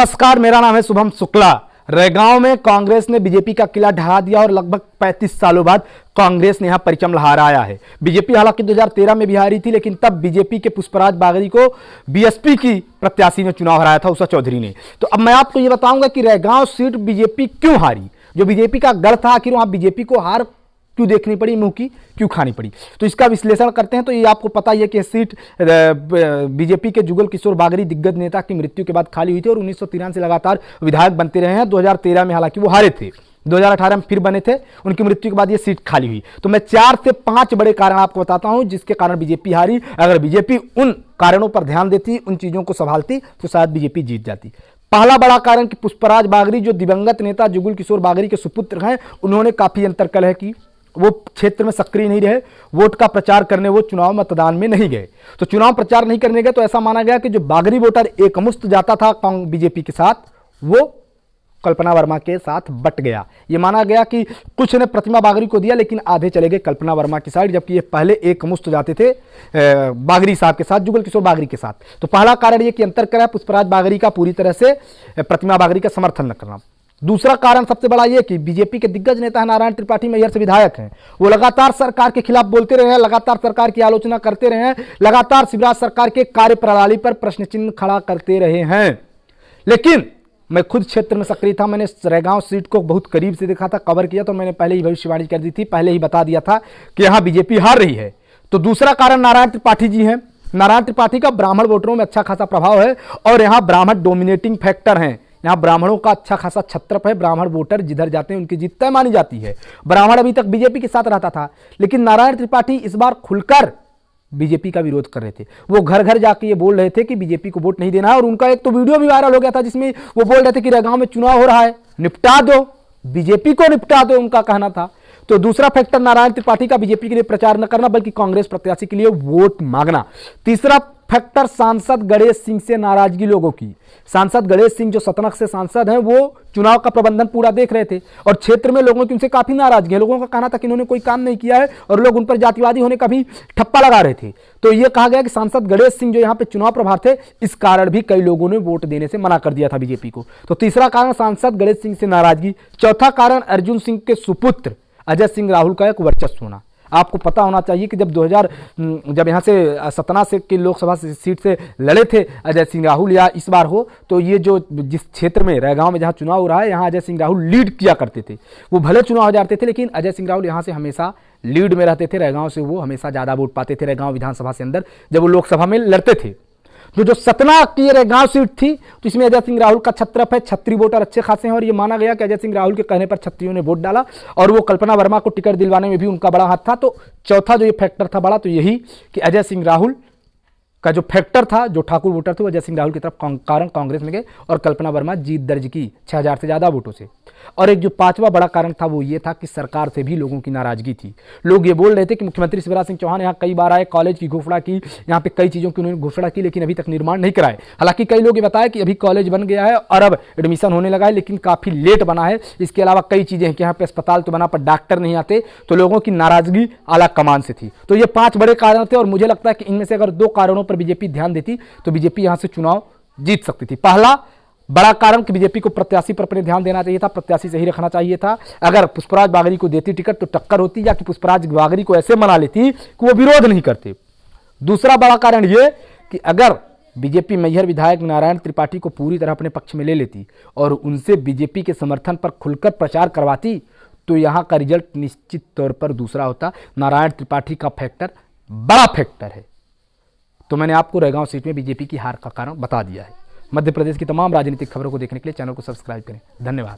नमस्कार, मेरा नाम है शुभम शुक्ला। रैगांव में कांग्रेस ने बीजेपी का किला ढहा दिया और लगभग 35 सालों बाद कांग्रेस ने यहां परचम लहराया है। बीजेपी हालांकि 2013 में भी हारी थी, लेकिन तब बीजेपी के पुष्पराज बागरी को बीएसपी की प्रत्याशी ने चुनाव हराया था, उषा चौधरी ने। तो अब मैं आपको यह बताऊंगा कि रैगांव सीट बीजेपी क्यों हारी। जो बीजेपी का गढ़ था, आखिर वहां बीजेपी को हार क्यों देखनी पड़ी, मुंह की क्यों खानी पड़ी। तो इसका विश्लेषण करते हैं। तो ये आपको पता ही है कि यह सीट बीजेपी के जुगल किशोर बागरी दिग्गज नेता की मृत्यु के बाद खाली हुई थी और 1913 से लगातार विधायक बनते रहे हैं। 2013 में हालांकि वो हारे थे, 2018 में फिर बने थे। उनकी मृत्यु के बाद ये सीट खाली हुई। तो मैं 4 से 5 बड़े कारण आपको बताता हूं जिसके कारण बीजेपी हारी। अगर बीजेपी उन कारणों पर ध्यान देती, उन चीजों को संभालती, तो शायद बीजेपी जीत जाती। पहला बड़ा कारण कि पुष्पराज बागरी जो दिवंगत नेता जुगल किशोर बागरी के सुपुत्र हैं, उन्होंने काफी अंतर्कलह की। वो क्षेत्र में सक्रिय नहीं रहे, वोट का प्रचार करने वो चुनाव मतदान में नहीं गए। तो चुनाव प्रचार नहीं करने गए तो ऐसा माना गया कि जो बागरी वोटर एकमुश्त जाता था बीजेपी के साथ, वो कल्पना वर्मा के साथ बट गया। ये माना गया कि कुछ ने प्रतिमा बागरी को दिया, लेकिन आधे चले गए कल्पना वर्मा की साइड, जबकि ये पहले एकमुश्त जाते थे बागरी साहब के साथ, जुगल किशोर बागरी के साथ। तो पहला कारण ये कि अंतर करा पुष्पराज बागरी का पूरी तरह से प्रतिमा बागरी का समर्थन न करना। दूसरा कारण सबसे बड़ा यह कि बीजेपी के दिग्गज नेता नारायण त्रिपाठी मैहर से विधायक हैं। वो लगातार सरकार के खिलाफ बोलते रहे हैं, लगातार सरकार की आलोचना करते रहे हैं, लगातार शिवराज सरकार के कार्यप्रणाली पर प्रश्न चिन्ह खड़ा करते रहे हैं। लेकिन मैं खुद क्षेत्र में सक्रिय था, मैंने रैगांव सीट को बहुत करीब से देखा था, कवर किया। तो मैंने पहले ही भविष्यवाणी कर दी थी, पहले ही बता दिया था कि यहां बीजेपी हार रही है। तो दूसरा कारण नारायण त्रिपाठी जी हैं। नारायण त्रिपाठी का ब्राह्मण वोटरों में अच्छा खासा प्रभाव है और यहां ब्राह्मण डोमिनेटिंग फैक्टर हैं। यहां ब्राह्मणों का अच्छा खासा छत्रप है। ब्राह्मण वोटर जिधर जाते हैं उनकी जीत तय मानी जाती है। ब्राह्मण अभी तक बीजेपी के साथ रहता था, लेकिन नारायण त्रिपाठी इस बार खुलकर बीजेपी का विरोध कर रहे थे। वो घर घर जाके ये बोल रहे थे कि बीजेपी को वोट नहीं देना है। और उनका एक तो वीडियो भी वायरल हो गया था जिसमें वो बोल रहे थे कि रैगांव में चुनाव हो रहा है, निपटा दो, बीजेपी को निपटा दो, उनका कहना था। तो दूसरा फैक्टर नारायण त्रिपाठी का बीजेपी के लिए प्रचार न करना, बल्कि कांग्रेस प्रत्याशी के लिए वोट मांगना। तीसरा फैक्टर सांसद गणेश सिंह से नाराजगी लोगों की। सांसद गणेश सिंह जो सतनक से सांसद हैं, वो चुनाव का प्रबंधन पूरा देख रहे थे और क्षेत्र में लोगों की उनसे काफी नाराजगी है। लोगों का कहना था कि इन्होंने कोई काम नहीं किया है और लोग उन पर जातिवादी होने का भी ठप्पा लगा रहे थे। तो यह कहा गया कि सांसद गणेश सिंह जो यहां पे चुनाव प्रभार थे, इस कारण भी कई लोगों ने वोट देने से मना कर दिया था बीजेपी को। तो तीसरा कारण सांसद गणेश सिंह से नाराजगी। चौथा कारण अर्जुन सिंह के सुपुत्र अजय सिंह राहुल का एक वर्चस्व होना। आपको पता होना चाहिए कि जब यहां से सतना से की लोकसभा सीट से लड़े थे अजय सिंह राहुल, या इस बार हो, तो ये जो जिस क्षेत्र में रैगांव में जहां चुनाव हो रहा है, यहां अजय सिंह राहुल लीड किया करते थे। वो भले चुनाव हो जाते थे, लेकिन अजय सिंह राहुल यहां से हमेशा लीड में रहते थे। रैगांव से वो हमेशा ज्यादा वोट पाते थे रैगांव विधानसभा से अंदर, जब वो लोकसभा में लड़ते थे। जो सतना की रैगांव सीट थी, तो इसमें अजय सिंह राहुल का छत्रप है, छत्री वोटर अच्छे खासे हैं और ये माना गया कि अजय सिंह राहुल के कहने पर छत्रियों ने वोट डाला और वो कल्पना वर्मा को टिकट दिलवाने में भी उनका बड़ा हाथ था। तो चौथा जो ये फैक्टर था बड़ा, तो यही कि अजय सिंह राहुल का जो फैक्टर था, जो ठाकुर वोटर थे, वो अजय सिंह राहुल की तरफ कारण कांग्रेस में गए और कल्पना वर्मा जीत दर्ज की 6000 से ज्यादा वोटों से। और एक जो पांचवा बड़ा कारण था वो ये था कि सरकार से भी लोगों की नाराजगी थी। लोग ये बोल रहे थे कि मुख्यमंत्री शिवराज सिंह चौहान यहाँ कई बार आए, कॉलेज की घोषणा की, यहाँ पे कई चीजों की उन्होंने घोषणा की, लेकिन अभी तक निर्माण नहीं कराए। हालांकि कई लोग ये बताया कि अभी कॉलेज बन गया है और अब एडमिशन होने लगा है, लेकिन काफी लेट बना है। इसके अलावा कई चीजें हैं कि यहाँ पे अस्पताल तो बना पर डॉक्टर नहीं आते। तो लोगों की नाराजगी आला कमान से थी। तो ये 5 बड़े कारण थे और मुझे लगता है कि इनमें से अगर 2 कारणों पर बीजेपी ध्यान देती तो बीजेपी यहां से चुनाव जीत सकती थी। पहला बड़ा कारण कि बीजेपी को प्रत्याशी पर अपने ध्यान देना चाहिए था, प्रत्याशी सही रखना चाहिए था। अगर पुष्पराज बागरी को देती टिकट तो टक्कर होती, या कि पुष्पराज बागरी को ऐसे मना लेती कि वो विरोध नहीं करते। दूसरा बड़ा कारण यह कि अगर बीजेपी मैहर विधायक नारायण त्रिपाठी को पूरी तरह अपने पक्ष में ले लेती और उनसे बीजेपी के समर्थन पर खुलकर प्रचार करवाती, तो यहां का रिजल्ट निश्चित तौर पर दूसरा होता। नारायण त्रिपाठी का फैक्टर बड़ा फैक्टर है। तो मैंने आपको रैगांव सीट में बीजेपी की हार का कारण बता दिया है। मध्य प्रदेश की तमाम राजनीतिक खबरों को देखने के लिए चैनल को सब्सक्राइब करें। धन्यवाद।